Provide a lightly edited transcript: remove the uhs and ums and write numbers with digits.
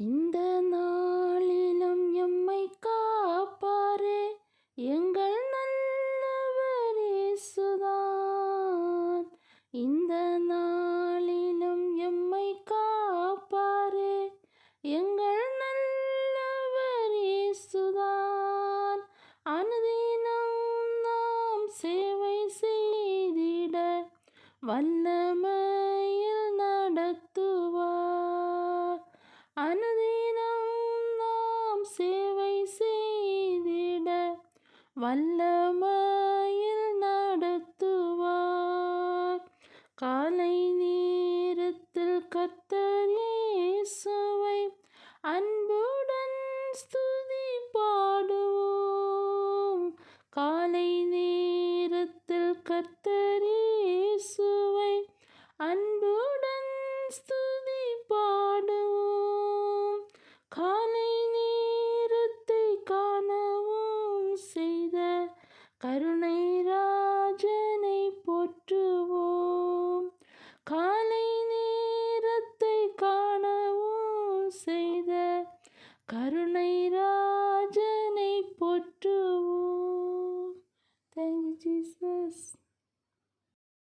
இந்த நாளிலும் எம்மை காப்பாரே எங்கள் நல்லவர் இயேசுதான். இந்த நாளிலும் எம்மை காப்பாரே எங்கள் நல்லவர் இயேசுதான். அனுதினம் நாம் சேவை செய்திட வல்லமையில் நடத்துவார். அனுதினம் நாம் சேவை செய்திட வல்லமையில் நடத்துவார். காலை நேரத்தில் கர்த்தர் இயேசுவை அன்புடன் ஸ்துதி பாடுவோம். காலை நேரத்தில் கர்த்தர்